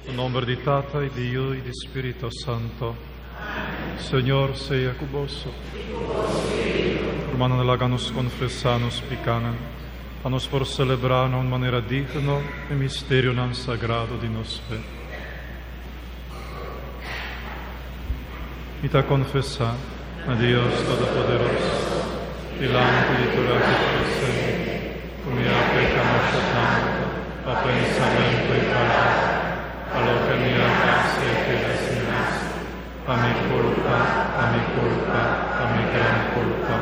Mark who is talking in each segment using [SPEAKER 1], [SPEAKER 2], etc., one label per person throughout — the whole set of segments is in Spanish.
[SPEAKER 1] En nombre de Tata y de Hijo y de Espíritu Santo. Señor sea cuboso. Hermano háganos confesarnos picanan, a nos por celebrar en manera digna el misterio tan sagrado de nos fe. Y te confesar a Dios Todopoderoso, delante de tu presente, como ya pecamos tanto, a pensamiento y palabra, a lo que mi gracia te designas, a mi culpa, a mi gran culpa.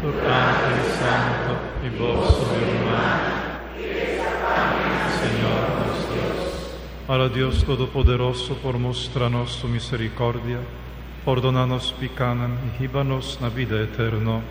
[SPEAKER 1] Tu Ángel Santo y vos soberano, Señor nuestro Dios. Ahora Dios Todopoderoso, por mostrarnos su misericordia, perdónanos picanan y líbranos na vida eterna.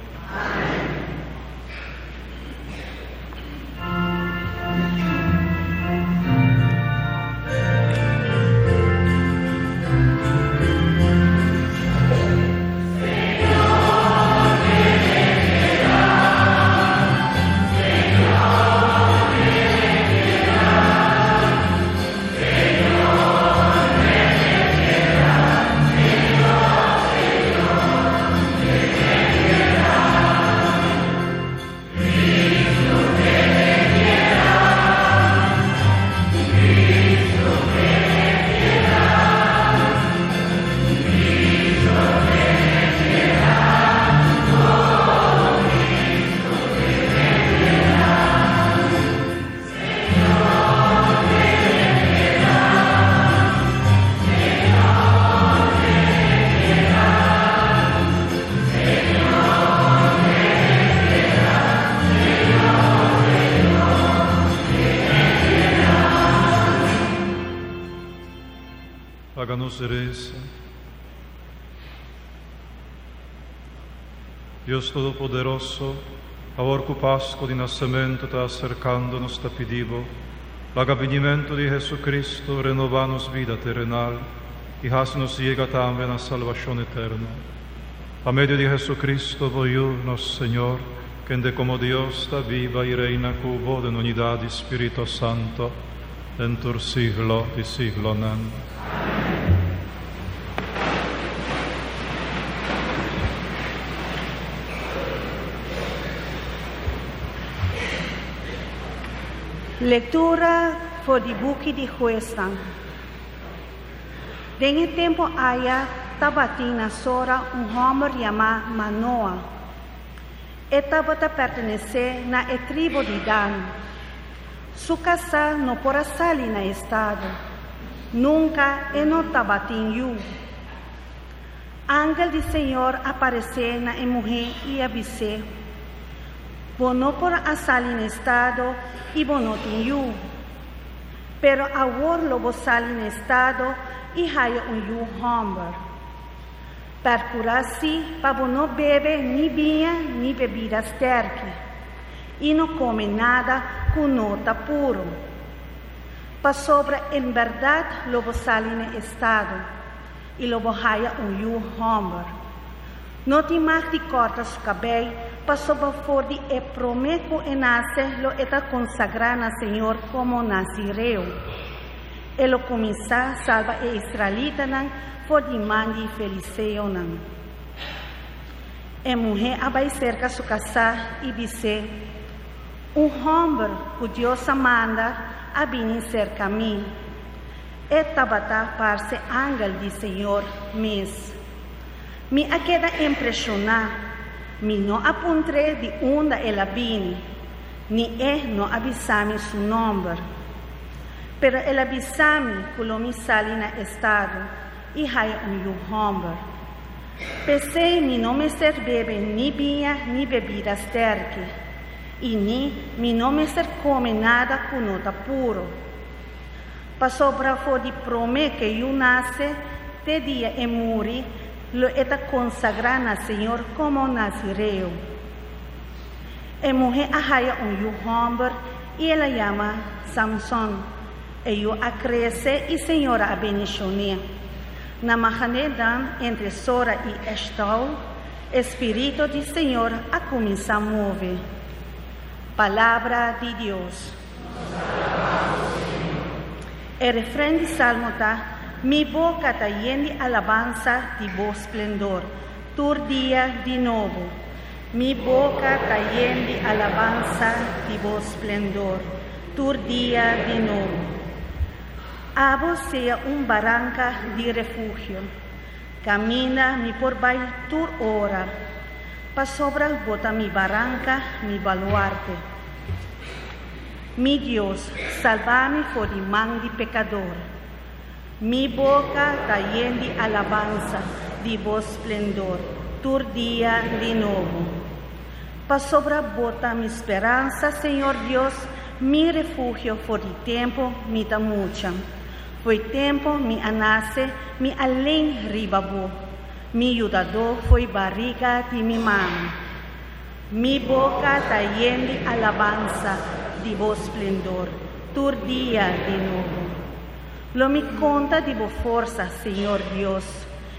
[SPEAKER 1] Háganos reza. Dios Todopoderoso, ahora que Pascua de nacimiento está acercándonos, te pedimos, el avvenimento de Jesucristo, renovanos vida terrenal y haznos llegar también a salvación eterna. A medio de Jesucristo, voyúnos, Señor, que de como Dios está viva y reina con vos en unidad de Espíritu Santo, en tu siglo y siglo. Amén.
[SPEAKER 2] Lectura por el buque de Juezan. En el tiempo haya tabatina sora hombre llamado Manoa. Estaba pertenece na tribu de Dan. Su casa no podrá salir na estado. Nunca no tabatinho. Ángel del Señor aparece na mujer y avisé. Bono por salir en estado y bono tinhu. Pero ahora lo sale en estado y hay yu hombre. Percurasi para bono bebe ni vinho ni bebidas terque. Y no come nada con nota puro. Para sobre en verdad lo sale en estado y lo hay yu hombre. No te más de corta su cabello, pasó por de e prometo e nace lo eta consagrar al Señor como nazireo. E lo comienza salva e israelita nan por de mandi feliceo nan. E mujer abai cerca su casa y dice, hombre que Dios manda a venir cerca a mí. E tabata parce ángel del Señor mes. Me queda impresionada, me no apunté de onde ela vine, ni no avisame su nombre. Pero el avisame que lo me sale na estado y hay hombre. Pensé mi no me ser bebe ni vinho ni bebidas terque, y ni mi no me ser come nada con nota puro. Pasó bravo de prome que yo nace, te día e muri, lo está consagrando al Señor como nazireo. La mujer haya hombre y ella llama Samson. Ella crece y Señora a bendicionar. Na mahanedam entre Sora y Eshtal, Espíritu del Señor a começar a mover. Palabra de Dios. El refrán de Salmo está: mi boca está llena de alabanza de vos esplendor, tu día de nuevo. Mi boca está llena de alabanza de vos esplendor, tu día de nuevo. A vos sea un barranca de refugio, camina mi por baile tu hora, pa sobre el bota mi barranca, mi baluarte. Mi Dios, salvame por el man de pecador. Mi boca está llena de alabanza de vos esplendor, tu día de nuevo. Pa sobre bota mi esperanza, Señor Dios, mi refugio por el tiempo mi tamucha. Foi tempo mi anace, mi além ribabo. Mi ayudador foi barriga de mi mama. Mi boca está llena de alabanza de vos esplendor, tu día de nuevo. Lo mi conta de vos força, Señor Dios,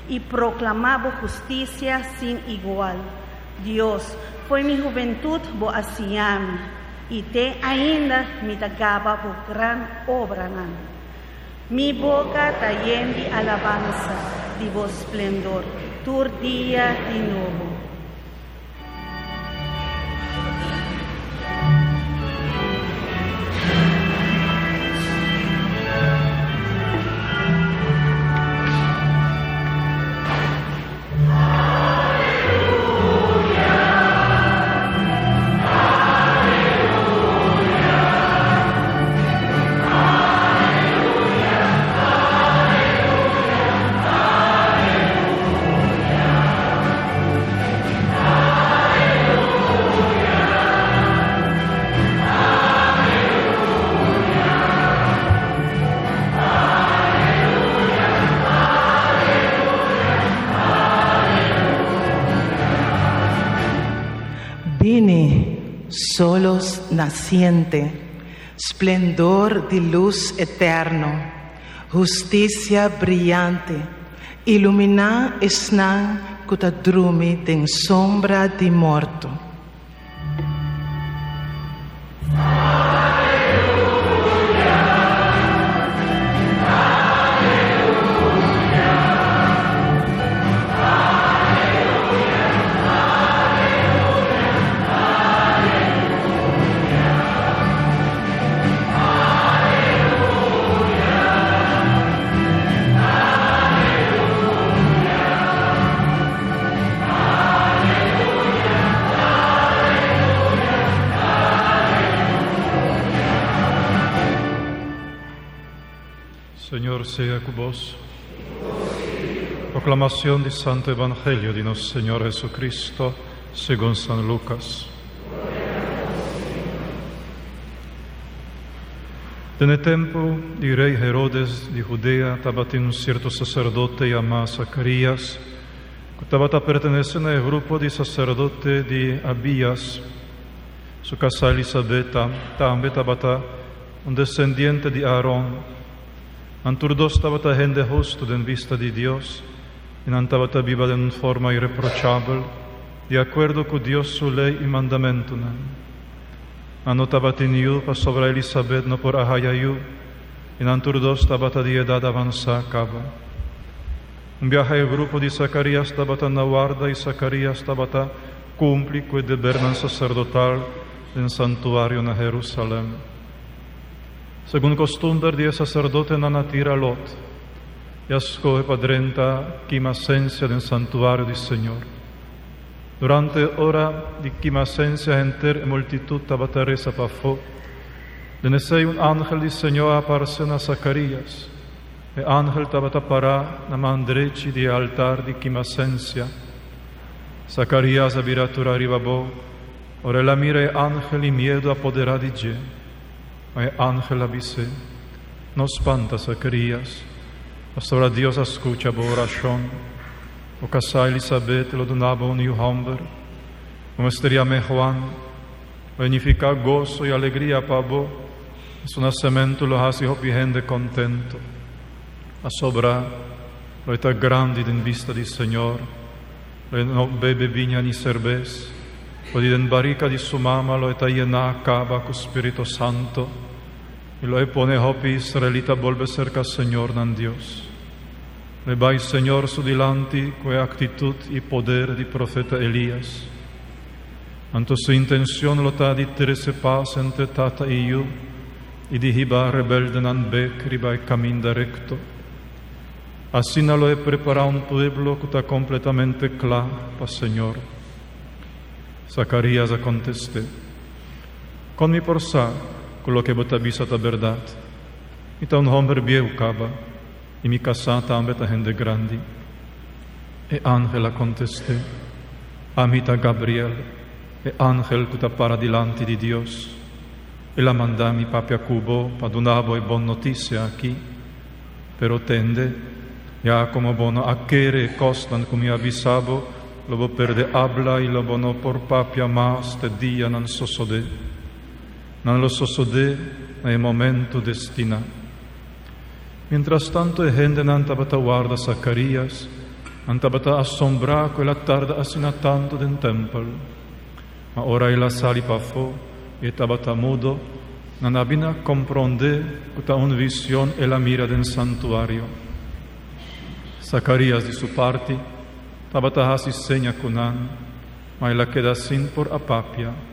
[SPEAKER 2] y proclamaba justicia sin igual. Dios, foi mi juventud bo asiame, y te ainda me dagaba bo gran obra. Mi boca está llena de alabanza de vos esplendor, tu día de nuevo.
[SPEAKER 3] Vine, solos naciente, esplendor de luz eterno, justicia brillante, ilumina esnan cutadrumi den sombra de morto.
[SPEAKER 1] Señor sea con vos. Proclamación del Santo Evangelio de nuestro Señor Jesucristo según San Lucas. En el tiempo del rey Herodes de Judea estaba un cierto sacerdote llamado Zacarías, que estaba perteneciendo al grupo de sacerdotes de Abías. Su casa Elizabeth también estaba un descendiente de Aarón. Anturdos estaba gente justo en vista de Dios, y estaba viva de una forma irreprochable, de acuerdo con Dios su ley y mandamiento. No estaba tenido para sobre Elizabeth no por ahayayu, y Anturdos estaba de edad avanzada. Un viaje al grupo de Zacarías estaba en la guarda, y Zacarías estaba cumple con el deber sacerdotal en el santuario en Jerusalén. Según costumbre de sacerdote na natira Lot, y escoge padrenta quimacencia del santuario del Señor. Durante hora de quimacencia enter e multitud tabataresa pa fo, denese un ángel del Señor aparece a Zacarías, e ángel tabata para na mandreci de altar de quimacencia. Zacarías abiratura ribabo, ora la mira ángel y miedo apodera di je. Ma ángel avise, no spanta Zacarías, pastora Dios escucha bo oración, o casa Elizabeth lo donaba un yuhamber, o mesteriame Juan, significa gozo y alegría para vos, su nacimiento lo hace gente contento, a sobra lo está grande en vista del Señor, lo no bebe viña ni cerveza, o en barrica de su mamá lo está llena acaba con Espíritu Santo, e lo pone hopi israelita volve cerca Señor nan Dios. Le vai Señor su dilanti que actitud y poder di profeta Elías. Anto su intención lo ta di terese paz entre tata y yo, y di hiba rebelde nan bec riba e caminda recto. Así no lo he preparado un pueblo que está completamente claro para Señor. Zacarías contesté, con mi porsa, con lo que vos avisa la verdad. Y ta un hombre viejo caba, y mi casa también ta gente grande. E Ángela contesté, amita Gabriel, e ángel que ta para dilanti di Dios. E la manda mi papia Cubo, pa donavo e buon notizia aquí, pero tende, ya como bono aquere costan come avisavo, lo perde habla y lo bono por papia más te dia nan sosode. Nan lo sosode nel momento destina. Mientras tanto e gente nan tabata guarda Zacarías, nan tabata assombra quella tarda asina tanto den tempel. Ma ora ella sali pa fo e tabata mudo, nan abina comprende quta un vision e la mira den santuario. Zacarías di su parte, tabata hasi segna conan, ma ella queda sin por apapia.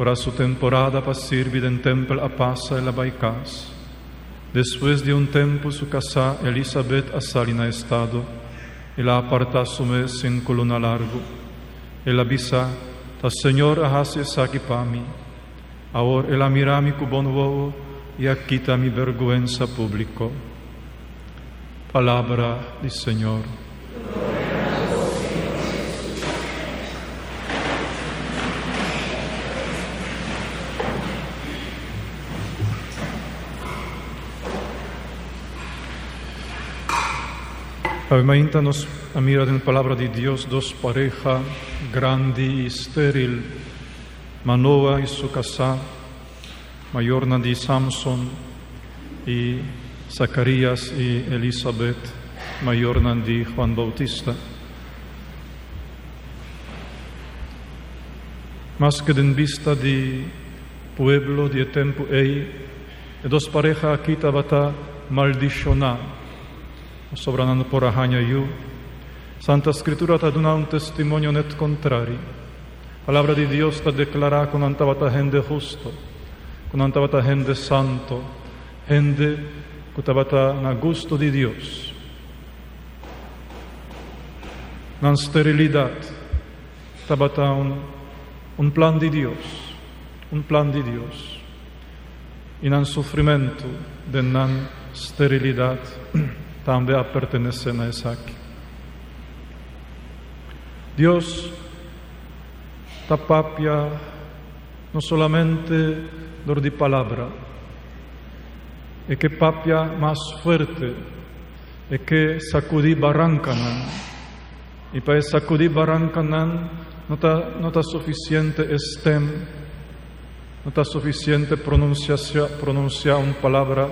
[SPEAKER 1] Ora su temporada pa sirvi den tempel a passa e la baicas. Después de un tempo su casa Elisabet a salina estado, e la aparta su mes sin coluna largo. E la bisa, ta Señor hasi saki pami. Ahora ella mirami cu bon uovo, e acquita mi vergüenza público. Palabra del Señor. Pavimentan nos a mira de la palabra de Dios dos parejas, grande y estéril, Manoa y su casa, mayorna de Samson y Zacarías y Elisabet, mayorna de Juan Bautista. Más que en vista de pueblo, de tempo ei, e dos parejas aquí tabata maldicionar, sobranando por ahaña yu. Santa Escritura ta dona un testimonio net contrario. Palabra de Dios ta declara con antavata gente justo, con antavata gente santo, gente que tabata na gusto de Dios. Na sterilidad tabata un plan de Dios, un plan de Dios. Y nan sufrimiento de nan sterilidad también pertenecen a esa aquí. Dios tapapia no solamente dor di palabra, e che papia más fuerte, e che sacudí barrancanan, y para sacudí barrancanan no está suficiente estem, no está suficiente pronunciar una palabra,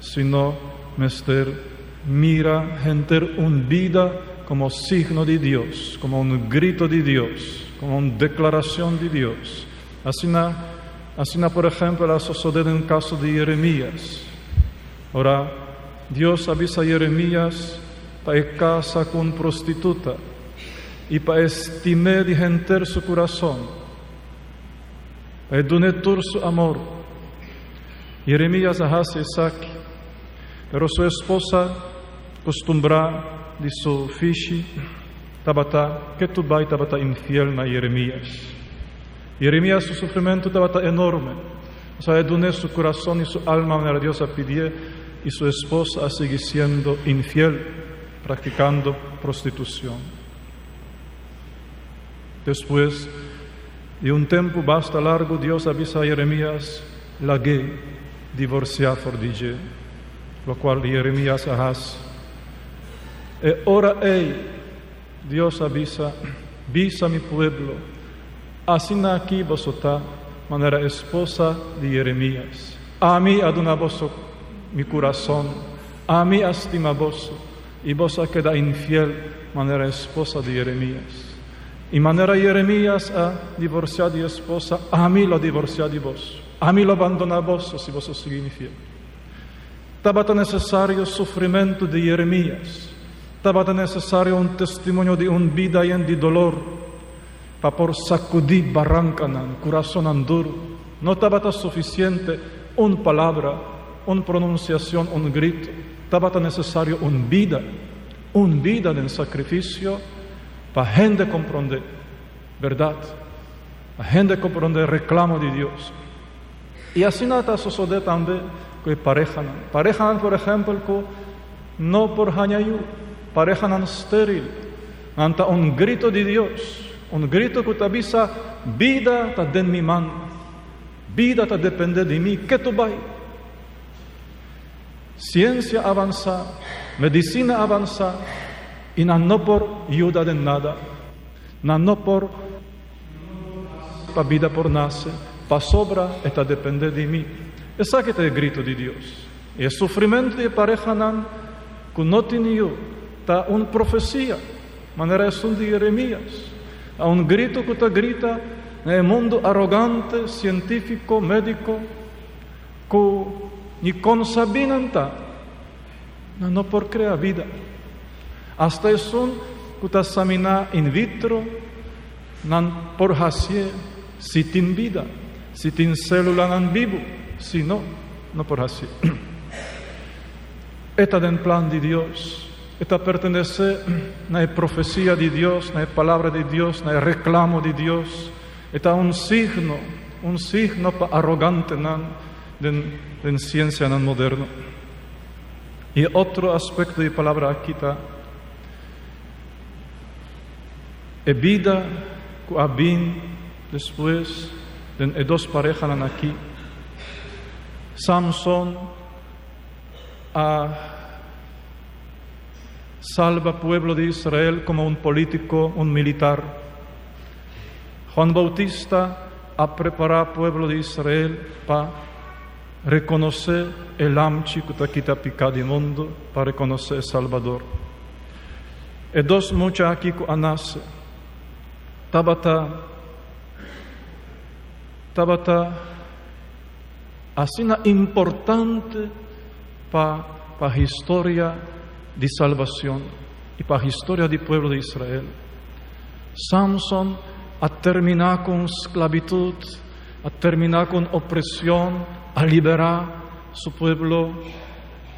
[SPEAKER 1] sino mester mira gente un vida como signo de Dios, como un grito de Dios, como una declaración de Dios. Así, por ejemplo, la sucede en el caso de Jeremías. Ahora, Dios avisa a Jeremías para casa con prostituta y para estimar de gente su corazón, para donar su amor. Jeremías hace aquí, pero su esposa acostumbra de su fichi, tabata, que tu vai tabata infiel na Jeremías. Jeremías, su sufrimiento estaba enorme. O sea, doné su corazón y su alma a Dios a pedir, y su esposa sigue siendo infiel, practicando prostitución. Después de un tiempo bastante largo, Dios avisa a Jeremías, la gay, divorciar por DJ, lo cual Jeremías hace. E ora Dios avisa a mi pueblo, así aquí vosotros, manera esposa de Jeremías. A mí aduna vos mi corazón, a mí estima vos, y vos queda infiel, manera esposa de Jeremías. Y manera Jeremías a divorciar de esposa, a mí lo divorciar de vos. a mí lo abandona vos si vos seguís infiel. Estaba tan necesario el sufrimiento de Jeremías, estaba tan necesario un testimonio de una vida llena de dolor, para por sacudir barrancanan, corazón duro. No estaba tan suficiente una palabra, una pronunciación, un grito. Estaba tan necesario una vida en sacrificio para gente comprender, ¿verdad? Para gente comprender el reclamo de Dios. Y así nada sucede también con parejas. Parejas, por ejemplo, no por hañayu, parejas estéril, ante un grito de Dios. Un grito que te avisa, vida está en mi mano, vida está depende de mí, ¿qué tú vas? Ciencia avanza, medicina avanza, y no por ayuda de nada, no por la vida por nace, para sobra está depende de mí. Ese es el grito de Dios. Y el sufrimiento de pareja que no tiene yo, está una profecía, manera es un de Jeremías. A un grito que te grita en el mundo arrogante, científico, médico, que ni consabinan no por crear vida. Hasta es un que te examina in vitro, no por hacer, si tiene vida, si tiene célula en vivo, si no por hacer. Esta es el plan de Dios. Esta pertenece a la profecía de Dios, a la palabra de Dios, al reclamo de Dios. Esta es un signo arrogante de ciencia moderna. Y otro aspecto de la palabra aquí está, la vida que había después de dos parejas aquí. Samson salva al pueblo de Israel como un político, un militar. Juan Bautista ha preparado al pueblo de Israel para reconocer el amchi que está quita picado del mundo, para reconocer el Salvador. Y dos muchas aquí que nace. Tabata así importante para la historia de salvación y para la historia del pueblo de Israel. Samson ha terminado con esclavitud, ha terminado con opresión, a liberar su pueblo,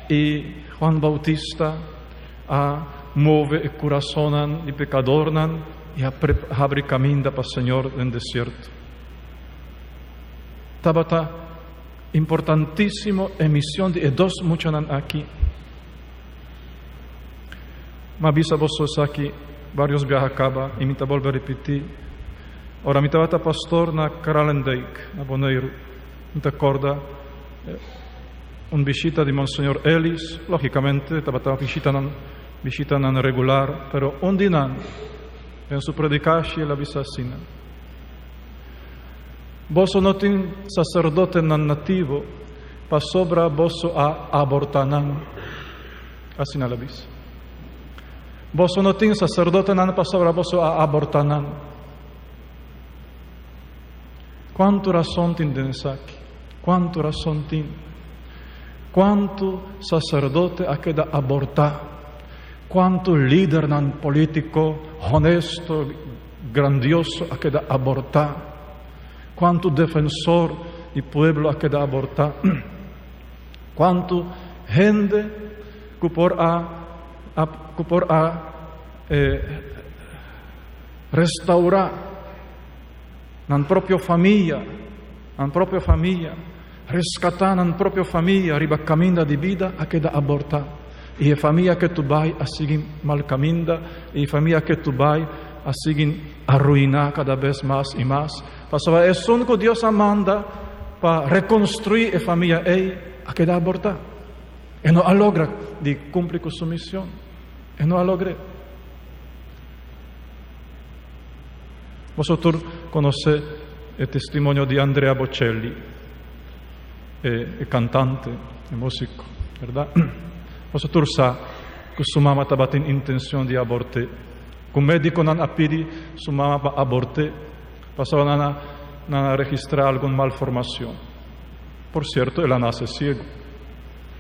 [SPEAKER 1] y Juan Bautista a mover el corazón del pecador y a abrir camino para el Señor en el desierto. Estaba importantísimo emisión de dos muchos aquí. Me avisa vos aquí, varios viajes acaba, y me te vuelvo a repetir. Ahora, me estaba pastor na Karalendijk, na Bonaire. Me te acorda una visita de Monseñor Ellis, lógicamente, estaba visita non regular, pero un día en su predicación la avisa así. Vos no tin sacerdote nan nativo, pa sobra vos a abortanan. Así la avisa. Vos no tin sacerdote nan pa sobra vos a abortanan. Quanto razón tin densaki? Quanto razón tin? Quanto sacerdote a queda abortar? Quanto líder nan politico honesto, grandioso a queda abortar? Quanto defensor del pueblo a queda abortar? Quanto gente que por restaurar na propria famiglia, rescatar na propria famiglia, arriba caminda di vita a queda abortar. E a famiglia che tu vai a seguir mal caminda, e a famiglia che tu vai a seguir arruinar cada vez más y más. Pasaba es único Dios manda para reconstruir la familia a quedar abortar. Y no logra de cumplir con su misión. Y no logra. Vosotros conocéis el testimonio de Andrea Bocelli, el cantante, el músico, ¿verdad? Vosotros sabéis que su mamá estaba en intención de abortar. Con médico non appidi su mamma aborté, passarono a registrare alguna malformazione. Por cierto, él nace ciego.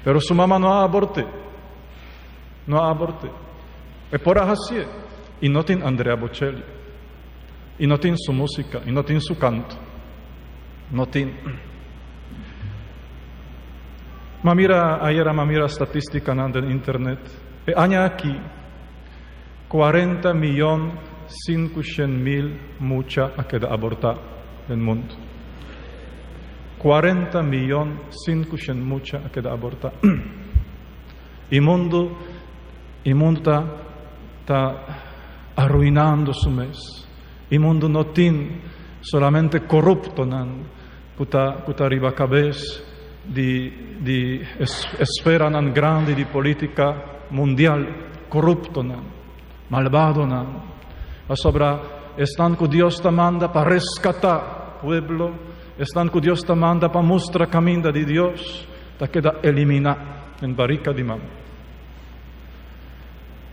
[SPEAKER 1] Pero su mamá no aborte. No aborte. Es por así. Y no tiene Andrea Bocelli. Y no tiene su música. Y no tiene su canto. No tiene. Ma mira statistica en internet. E aña aquí 40.500.000 mucha a queda aborta nel mondo. 40.500.000 mucha a queda aborta. Il mondo sta arruinando su mes. Il mondo non tiene solamente corrupto nan puta riba cabeza di esfera nan grande di politica mundial corrupto nan malvado nan ma sobra estan que Dios te manda para rescatar pueblo estan que Dios te manda para mostrar camino de Dios te queda eliminar en barrica di mamá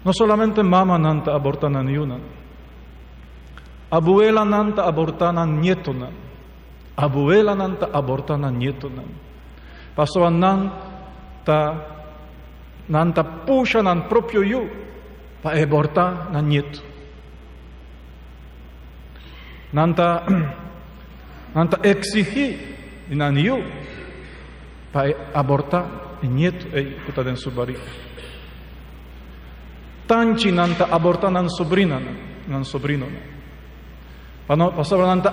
[SPEAKER 1] no solamente mamá nanta abortana ni una abuela nanta abortana nieto nan abuela nanta abortana nieto nan paso nanta pusha nan proprio io pa aborta nan nieto nanta exigi nan io pa aborta nieto e puta den su barriga tanci nanta aborta nan sobrino pasaba nanta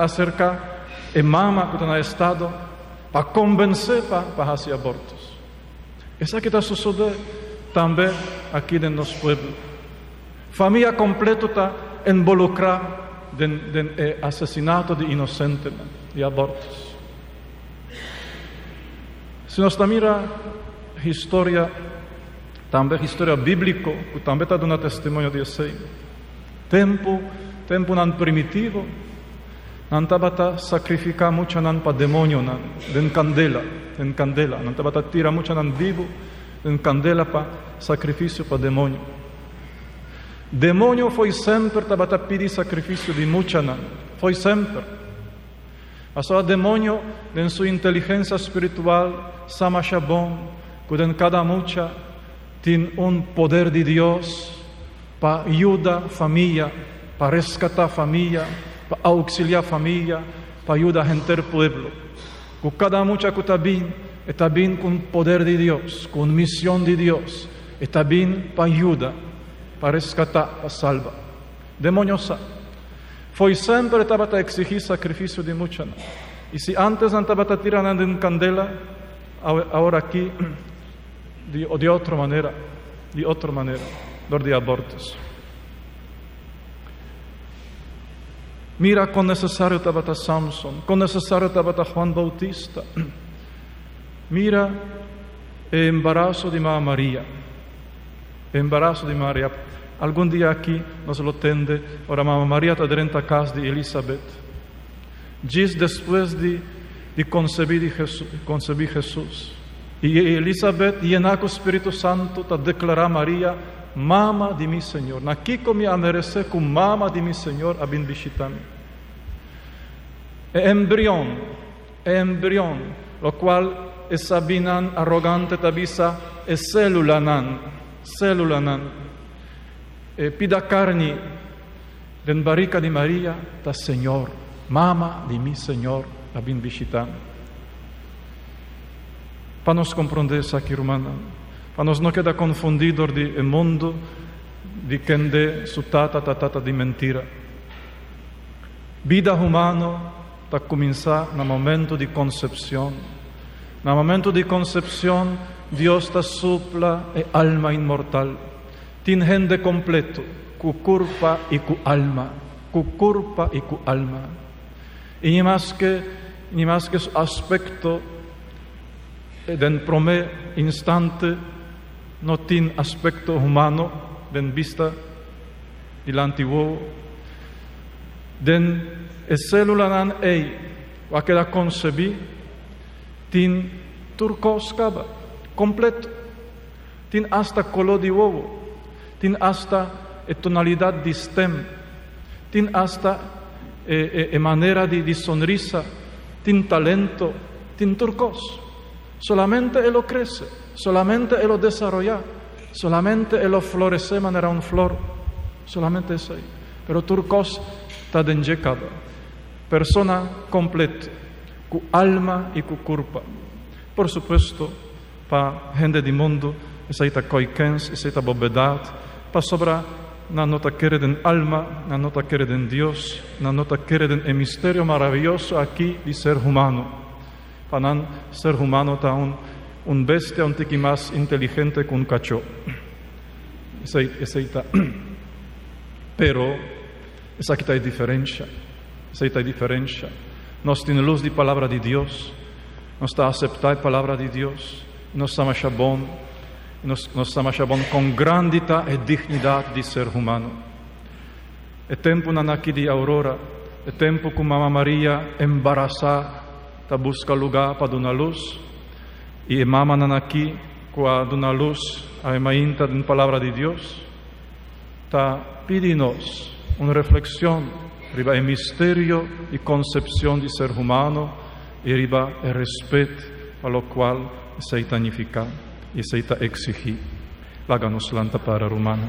[SPEAKER 1] acerca e mamá que está estado para convencer para hacer abortos. Esa que está sucediendo también aquí en los pueblos. Familia completa está involucrada en el asesinato de inocentes y abortos. Si nos mira historia, también historia bíblica, que también está dando testimonio de eso. Tempo nan primitivo, nan tabata sacrifica mucho nan pa demonio nan, den candela, nan tabata tira mucho nan vivo, den candela pa sacrificio pa demonio. Demonio foi sempre tabata pidi sacrificio di mucha nan, foi sempre. Pasó demonio en su inteligencia espiritual, sama shabon, que en cada mucha tiene un poder de Dios para ayudar familia, para rescatar familia, para auxiliar familia, para ayudar a gente del pueblo. Que cada mucha que está bien con poder de Dios, con misión de Dios, está bien para ayudar, para rescatar, para salvar. Demonio sabe. Foi sempre estaba a exigir sacrificio de mucha. Y si antes estaba a tirar en candela, ahora aquí, de otra manera, los de abortos. Mira con necesario estaba Samson, con necesario estaba Juan Bautista. Mira el embarazo de María. Embarazo de María. Algún día aquí nos lo tende, ahora Mamá María está dentro de casa de Elizabeth. Diz después de concebir Jesús. Y Elizabeth, llena con Espíritu Santo, te declara a María, Mama de mi Señor. Aquí me merece como Mama de mi Señor a bendichitame. Embrión, lo cual es sabinan arrogante tabisa, es célula nan. Pida carne den barrica de María, ta Señor, Mama de mi Señor a bendichitame. Para nos comprender isso aqui, hermana, para nos não quedar confundidos do mundo de quem de su tata de mentira. Vida humana está a começar no momento de concepção. No momento de concepção, Deus te supla a alma inmortal. Tem gente completo, com corpo e com alma. E nem mais que su aspecto den primer instante no tiene aspecto humano den vista del antiguo den célula nan va queda concebí tin turcoscaba completo tin hasta color de huevo tin hasta tonalidad de stem tin hasta manera de sonrisa tin talento, tin turcos. Solamente él lo crece, solamente él lo desarrolla, solamente él lo florece de manera un flor, solamente eso ahí. Pero turcos está denjecada, persona completa, cu alma y cu curpa. Por supuesto, para gente del mundo, esa coiquens, esa bobedad, para sobra na nota quereden alma, na nota quereden Dios, na nota quereden el misterio maravilloso aquí de ser humano. Para ser humano está un bestia un tiki más inteligente que un cacho. Pero esa aquí está diferencia. Esa está diferencia. Nos tiene luz de palabra de Dios, nos está aceptar palabra de Dios, nos está chabón, nos está chabón con grandita y dignidad de ser humano. El tiempo nanaki de Aurora, el tiempo que Mamá María embarazada, ta busca lugar para dar luz, y Mamá nanaki que dar luz a emainta de palabra de Dios, ta pedinos una reflexión riba el misterio y concepción de ser humano y riba el respeto a lo cual se tanifica y se exige. Láganos lanta para Romano.